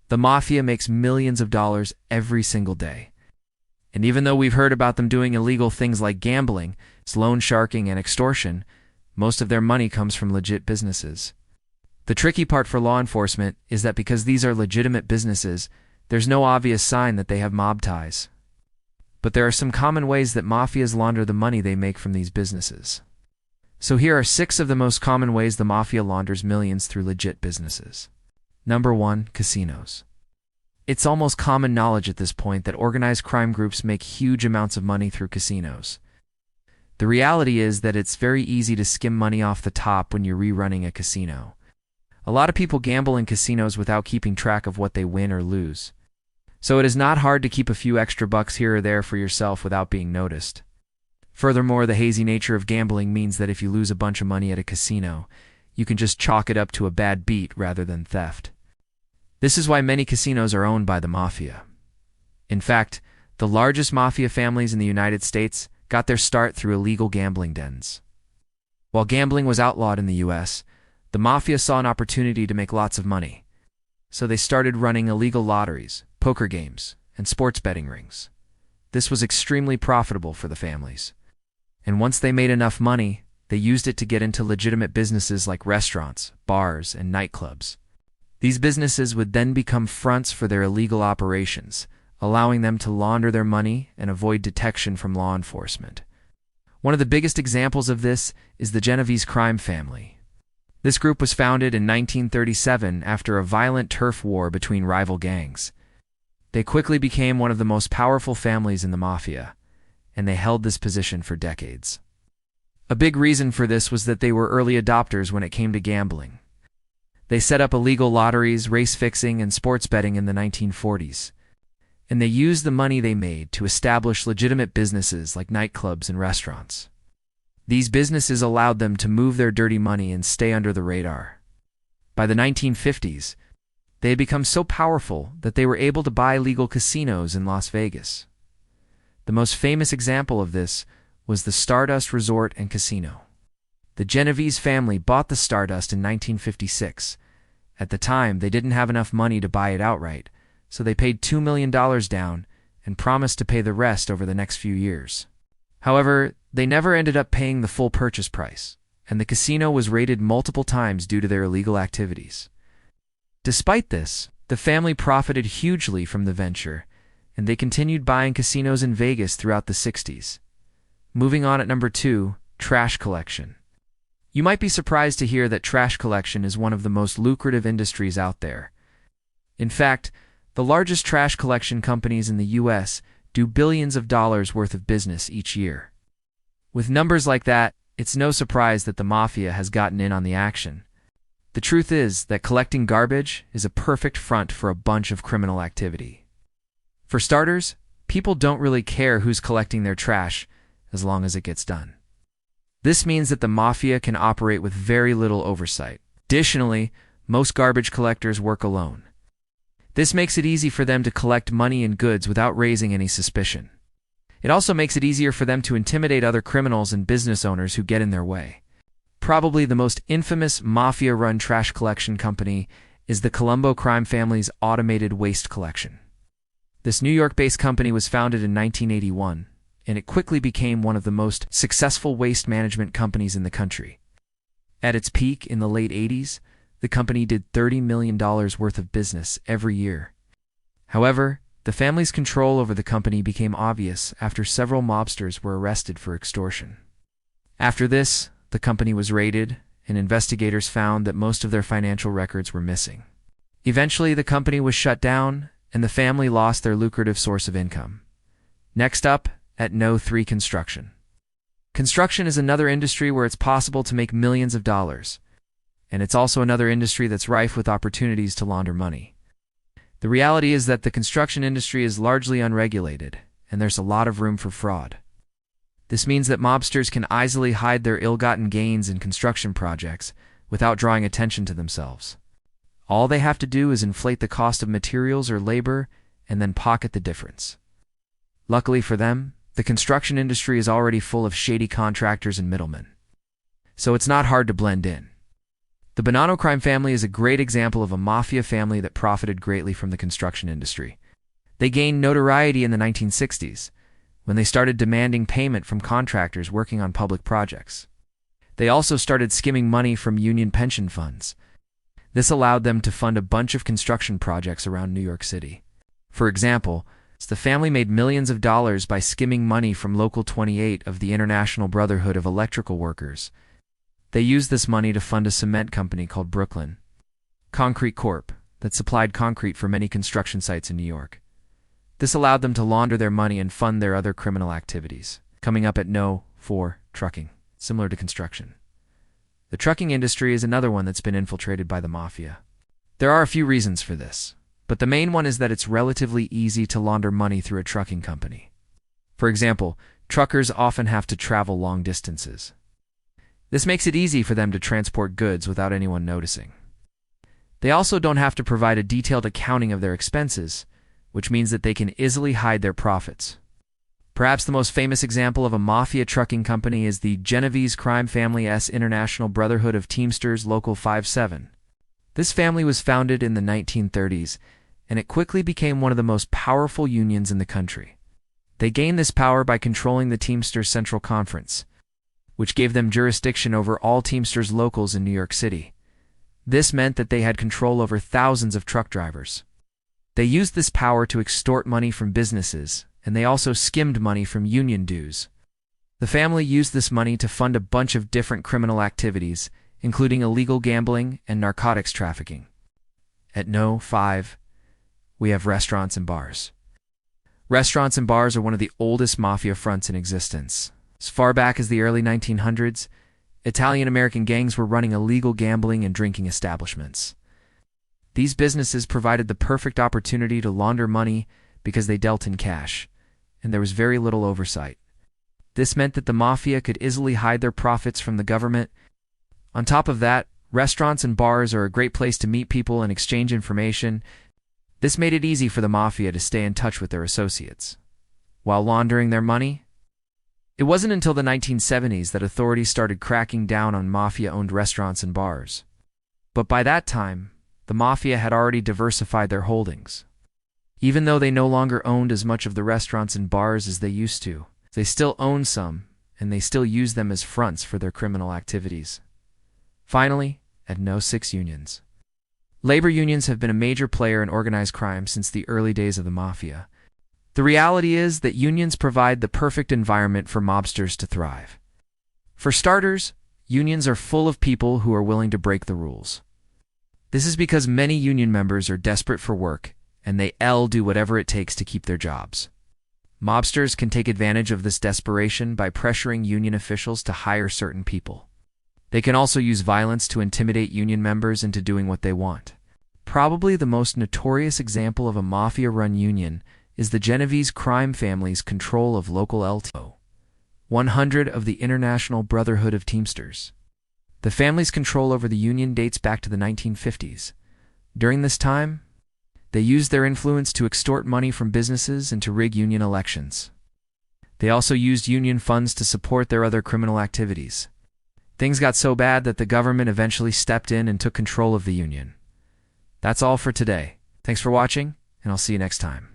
The mafia makes millions of dollars every single day. And even though we've heard about them doing illegal things like gambling, loan sharking, and extortion, most of their money comes from legit businesses. The tricky part for law enforcement is that because these are legitimate businesses, there's no obvious sign that they have mob ties. But there are some common ways that mafias launder the money they make from these businesses. So here are 6 of the most common ways the mafia launders millions through legit businesses. Number 1. Casinos. It's almost common knowledge at this point that organized crime groups make huge amounts of money through casinos. The reality is that it's very easy to skim money off the top when you're rerunning a casino. A lot of people gamble in casinos without keeping track of what they win or lose. So it is not hard to keep a few extra bucks here or there for yourself without being noticed. Furthermore, the hazy nature of gambling means that if you lose a bunch of money at a casino, you can just chalk it up to a bad beat rather than theft. This is why many casinos are owned by the mafia. In fact, the largest mafia families in the United States got their start through illegal gambling dens. While gambling was outlawed in the US, the mafia saw an opportunity to make lots of money. So they started running illegal lotteries, poker games, and sports betting rings. This was extremely profitable for the families. And once they made enough money, they used it to get into legitimate businesses like restaurants, bars, and nightclubs. These businesses would then become fronts for their illegal operations, allowing them to launder their money and avoid detection from law enforcement. One of the biggest examples of this is the Genovese crime family. This group was founded in 1937 after a violent turf war between rival gangs. They quickly became one of the most powerful families in the mafia, and they held this position for decades. A big reason for this was that they were early adopters when it came to gambling. They set up illegal lotteries, race fixing, and sports betting in the 1940s. And they used the money they made to establish legitimate businesses like nightclubs and restaurants. These businesses allowed them to move their dirty money and stay under the radar. By the 1950s, they had become so powerful that they were able to buy legal casinos in Las Vegas. The most famous example of this was the Stardust Resort and Casino. The Genovese family bought the Stardust in 1956. At the time, they didn't have enough money to buy it outright, so they paid $2 million down and promised to pay the rest over the next few years. However, they never ended up paying the full purchase price, and the casino was raided multiple times due to their illegal activities. Despite this, the family profited hugely from the venture, and they continued buying casinos in Vegas throughout the 60s. Moving on at number 2, trash collection. You might be surprised to hear that trash collection is one of the most lucrative industries out there. In fact, the largest trash collection companies in the US do billions of dollars worth of business each year. With numbers like that, it's no surprise that the mafia has gotten in on the action. The truth is that collecting garbage is a perfect front for a bunch of criminal activity. For starters, people don't really care who's collecting their trash as long as it gets done. This means that the mafia can operate with very little oversight. Additionally, most garbage collectors work alone. This makes it easy for them to collect money and goods without raising any suspicion. It also makes it easier for them to intimidate other criminals and business owners who get in their way. Probably the most infamous mafia-run trash collection company is the Colombo crime family's automated waste collection. This New York-based company was founded in 1981, and it quickly became one of the most successful waste management companies in the country. At its peak in the late 80s, the company did $30 million worth of business every year. However, the family's control over the company became obvious after several mobsters were arrested for extortion. After this, the company was raided, and investigators found that most of their financial records were missing. Eventually, the company was shut down, and the family lost their lucrative source of income. Next up, at No. 3, construction. Construction is another industry where it's possible to make millions of dollars, and it's also another industry that's rife with opportunities to launder money. The reality is that the construction industry is largely unregulated, and there's a lot of room for fraud. This means that mobsters can easily hide their ill-gotten gains in construction projects without drawing attention to themselves. All they have to do is inflate the cost of materials or labor and then pocket the difference. Luckily for them, the construction industry is already full of shady contractors and middlemen, so it's not hard to blend in. The Bonanno crime family is a great example of a mafia family that profited greatly from the construction industry. They gained notoriety in the 1960s, when they started demanding payment from contractors working on public projects. They also started skimming money from union pension funds. This allowed them to fund a bunch of construction projects around New York City. For example, the family made millions of dollars by skimming money from Local 28 of the International Brotherhood of Electrical Workers. They used this money to fund a cement company called Brooklyn Concrete Corp. That supplied concrete for many construction sites in New York. This allowed them to launder their money and fund their other criminal activities. Coming up at No. 4, trucking, similar to construction. The trucking industry is another one that's been infiltrated by the mafia. There are a few reasons for this, but the main one is that it's relatively easy to launder money through a trucking company. For example, truckers often have to travel long distances. This makes it easy for them to transport goods without anyone noticing. They also don't have to provide a detailed accounting of their expenses, which means that they can easily hide their profits. Perhaps the most famous example of a mafia trucking company is the Genovese crime family's International Brotherhood of Teamsters Local 57. This family was founded in the 1930s, and it quickly became one of the most powerful unions in the country. They gained this power by controlling the Teamsters Central Conference, which gave them jurisdiction over all Teamsters locals in New York City. This meant that they had control over thousands of truck drivers. They used this power to extort money from businesses, and they also skimmed money from union dues. The family used this money to fund a bunch of different criminal activities, including illegal gambling and narcotics trafficking. At No. 5, we have restaurants and bars. Restaurants and bars are one of the oldest mafia fronts in existence. As far back as the early 1900s, Italian-American gangs were running illegal gambling and drinking establishments. These businesses provided the perfect opportunity to launder money because they dealt in cash, and there was very little oversight. This meant that the mafia could easily hide their profits from the government. On top of that, restaurants and bars are a great place to meet people and exchange information. This made it easy for the mafia to stay in touch with their associates. While laundering their money, it wasn't until the 1970s that authorities started cracking down on mafia-owned restaurants and bars. But by that time, the mafia had already diversified their holdings. Even though they no longer owned as much of the restaurants and bars as they used to, they still owned some, and they still used them as fronts for their criminal activities. Finally, at No. 6, unions. Labor unions have been a major player in organized crime since the early days of the mafia. The reality is that unions provide the perfect environment for mobsters to thrive. For starters, unions are full of people who are willing to break the rules. This is because many union members are desperate for work, and they'll do whatever it takes to keep their jobs. Mobsters can take advantage of this desperation by pressuring union officials to hire certain people. They can also use violence to intimidate union members into doing what they want. Probably the most notorious example of a mafia-run union is the Genovese crime family's control of local LTO 100 of the International Brotherhood of Teamsters. The family's control over the union dates back to the 1950s. During this time, they used their influence to extort money from businesses and to rig union elections. They also used union funds to support their other criminal activities. Things got so bad that the government eventually stepped in and took control of the union. That's all for today. Thanks for watching, and I'll see you next time.